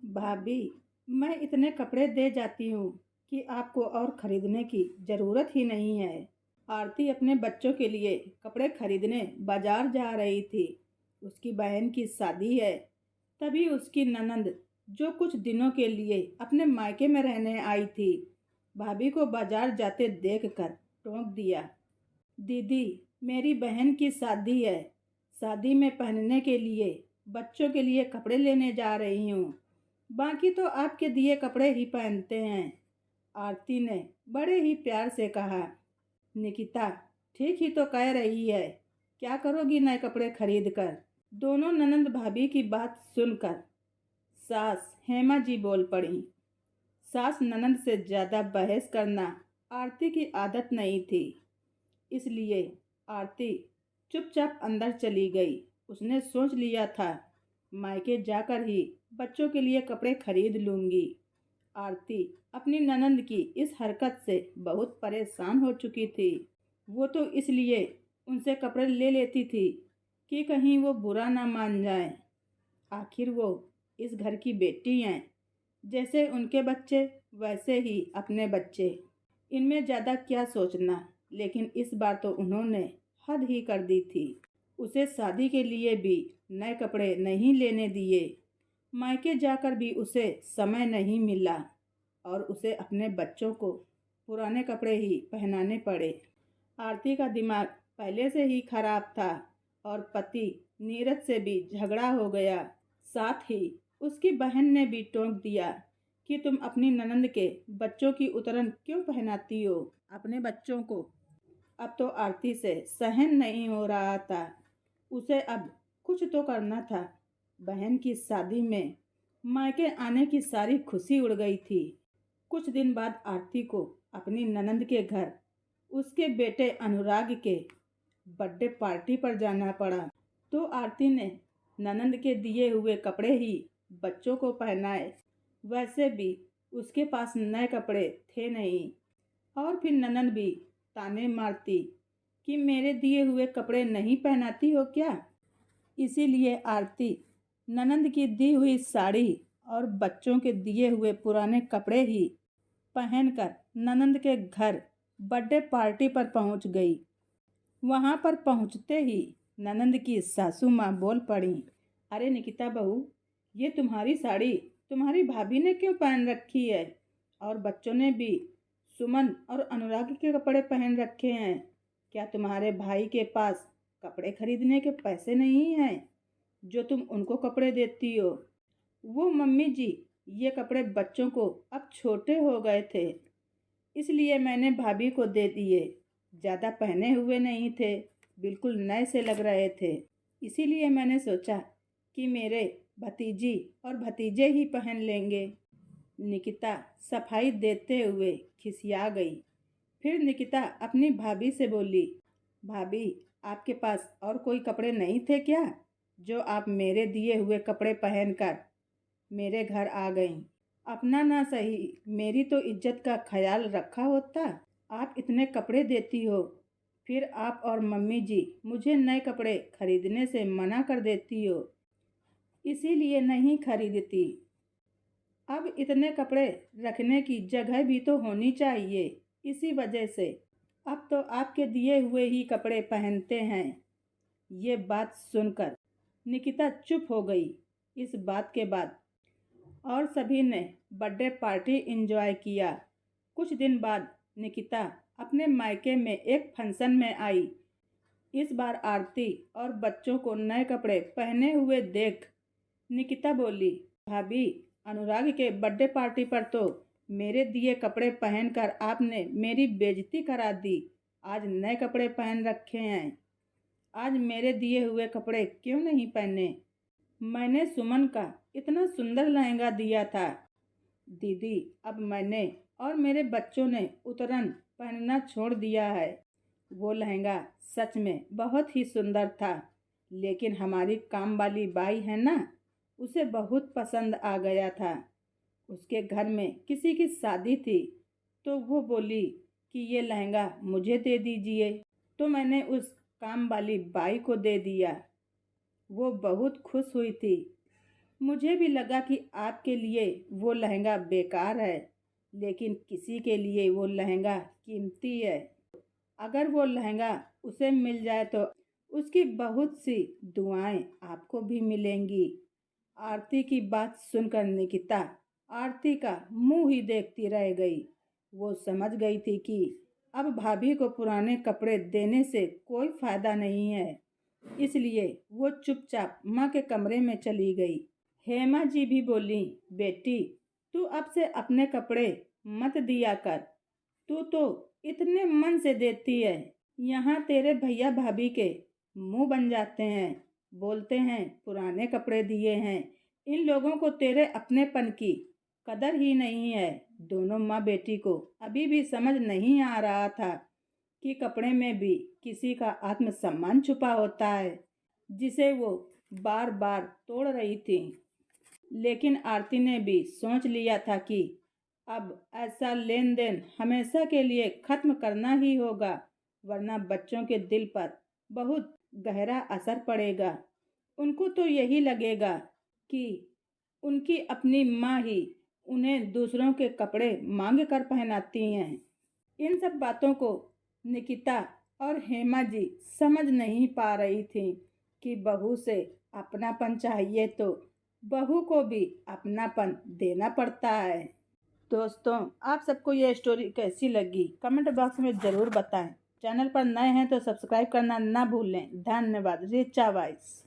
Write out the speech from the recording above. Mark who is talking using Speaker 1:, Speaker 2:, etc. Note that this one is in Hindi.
Speaker 1: भाभी, मैं इतने कपड़े दे जाती हूँ कि आपको और खरीदने की ज़रूरत ही नहीं है। आरती अपने बच्चों के लिए कपड़े खरीदने बाजार जा रही थी। उसकी बहन की शादी है। तभी उसकी ननंद, जो कुछ दिनों के लिए अपने मायके में रहने आई थी, भाभी को बाजार जाते देखकर टोक दिया। दीदी, मेरी बहन की शादी है। शादी में पहनने के लिए बच्चों के लिए कपड़े लेने जा रही हूँ। बाकी तो आपके दिए कपड़े ही पहनते हैं। आरती ने बड़े ही प्यार से कहा। निकिता ठीक ही तो कह रही है। क्या करोगी नए कपड़े खरीद कर? दोनों ननंद भाभी की बात सुनकर सास हेमा जी बोल पड़ी। सास ननंद से ज्यादा बहस करना आरती की आदत नहीं थी। इसलिए आरती चुपचाप अंदर चली गई। उसने सोच लिया था, मायके जाकर ही बच्चों के लिए कपड़े खरीद लूंगी। आरती अपनी ननंद की इस हरकत से बहुत परेशान हो चुकी थी। वो तो इसलिए उनसे कपड़े ले लेती थी कि कहीं वो बुरा ना मान जाए। आखिर वो इस घर की बेटी हैं। जैसे उनके बच्चे वैसे ही अपने बच्चे। इनमें ज़्यादा क्या सोचना। लेकिन इस बार तो उन्होंने हद ही कर दी थी। उसे शादी के लिए भी नए कपड़े नहीं लेने दिए। मायके जाकर भी उसे समय नहीं मिला और उसे अपने बच्चों को पुराने कपड़े ही पहनाने पड़े। आरती का दिमाग पहले से ही खराब था और पति नीरज से भी झगड़ा हो गया। साथ ही उसकी बहन ने भी टोक दिया कि तुम अपनी ननंद के बच्चों की उतरन क्यों पहनाती हो अपने बच्चों को। अब तो आरती से सहन नहीं हो रहा था। उसे अब कुछ तो करना था। बहन की शादी में मायके आने की सारी खुशी उड़ गई थी। कुछ दिन बाद आरती को अपनी ननंद के घर उसके बेटे अनुराग के बर्थडे पार्टी पर जाना पड़ा। तो आरती ने ननंद के दिए हुए कपड़े ही बच्चों को पहनाए। वैसे भी उसके पास नए कपड़े थे नहीं। और फिर ननंद भी ताने मारती कि मेरे दिए हुए कपड़े नहीं पहनाती हो क्या। इसीलिए आरती ननंद की दी हुई साड़ी और बच्चों के दिए हुए पुराने कपड़े ही पहनकर ननंद के घर बर्थडे पार्टी पर पहुंच गई। वहां पर पहुंचते ही ननंद की सासू माँ बोल पड़ी, अरे निकिता बहू, ये तुम्हारी साड़ी तुम्हारी भाभी ने क्यों पहन रखी है? और बच्चों ने भी सुमन और अनुराग के कपड़े पहन रखे हैं। क्या तुम्हारे भाई के पास कपड़े खरीदने के पैसे नहीं हैं जो तुम उनको कपड़े देती हो? वो मम्मी जी, ये कपड़े बच्चों को अब छोटे हो गए थे, इसलिए मैंने भाभी को दे दिए। ज़्यादा पहने हुए नहीं थे, बिल्कुल नए से लग रहे थे। इसीलिए मैंने सोचा कि मेरे भतीजी और भतीजे ही पहन लेंगे। निकिता सफाई देते हुए खिसिया गई। फिर निकिता अपनी भाभी से बोली, भाभी, आपके पास और कोई कपड़े नहीं थे क्या जो आप मेरे दिए हुए कपड़े पहनकर मेरे घर आ गईं? अपना ना सही, मेरी तो इज्जत का ख्याल रखा होता। आप इतने कपड़े देती हो, फिर आप और मम्मी जी मुझे नए कपड़े खरीदने से मना कर देती हो। इसीलिए नहीं खरीदती। अब इतने कपड़े रखने की जगह भी तो होनी चाहिए। इसी वजह से अब तो आपके दिए हुए ही कपड़े पहनते हैं। ये बात सुनकर निकिता चुप हो गई। इस बात के बाद और सभी ने बर्थडे पार्टी एंजॉय किया। कुछ दिन बाद निकिता अपने मायके में एक फंक्शन में आई। इस बार आरती और बच्चों को नए कपड़े पहने हुए देख निकिता बोली, भाभी, अनुराग के बर्थडे पार्टी पर तो मेरे दिए कपड़े पहनकर आपने मेरी बेइज्जती करा दी। आज नए कपड़े पहन रखे हैं। आज मेरे दिए हुए कपड़े क्यों नहीं पहने? मैंने सुमन का इतना सुंदर लहंगा दिया था। दीदी, अब मैंने और मेरे बच्चों ने उतरन पहनना छोड़ दिया है। वो लहंगा सच में बहुत ही सुंदर था, लेकिन हमारी काम वाली बाई है ना, उसे बहुत पसंद आ गया था। उसके घर में किसी की शादी थी, तो वो बोली कि ये लहंगा मुझे दे दीजिए। तो मैंने उस काम वाली बाई को दे दिया। वो बहुत खुश हुई थी। मुझे भी लगा कि आपके लिए वो लहंगा बेकार है, लेकिन किसी के लिए वो लहंगा कीमती है। अगर वो लहंगा उसे मिल जाए तो उसकी बहुत सी दुआएं आपको भी मिलेंगी। आरती की बात सुनकर निकिता आरती का मुंह ही देखती रह गई। वो समझ गई थी कि अब भाभी को पुराने कपड़े देने से कोई फायदा नहीं है, इसलिए वो चुपचाप माँ के कमरे में चली गई। हेमा जी भी बोली, बेटी तू अब से अपने कपड़े मत दिया कर, तू तो इतने मन से देती है। यहाँ तेरे भैया भाभी के मुंह बन जाते हैं, बोलते हैं पुराने कपड़े दिए हैं। इन लोगों को तेरे अपनेपन की कदर ही नहीं है। दोनों माँ बेटी को अभी भी समझ नहीं आ रहा था कि कपड़े में भी किसी का आत्मसम्मान छुपा होता है, जिसे वो बार बार तोड़ रही थी। लेकिन आरती ने भी सोच लिया था कि अब ऐसा लेन देन हमेशा के लिए खत्म करना ही होगा, वरना बच्चों के दिल पर बहुत गहरा असर पड़ेगा। उनको तो यही लगेगा कि उनकी अपनी माँ ही उन्हें दूसरों के कपड़े मांग कर पहनाती हैं। इन सब बातों को निकिता और हेमा जी समझ नहीं पा रही थी कि बहू से अपनापन चाहिए तो बहू को भी अपनापन देना पड़ता है। दोस्तों, आप सबको ये स्टोरी कैसी लगी कमेंट बॉक्स में ज़रूर बताएं। चैनल पर नए हैं तो सब्सक्राइब करना ना भूलें। धन्यवाद। रिचा वॉइस।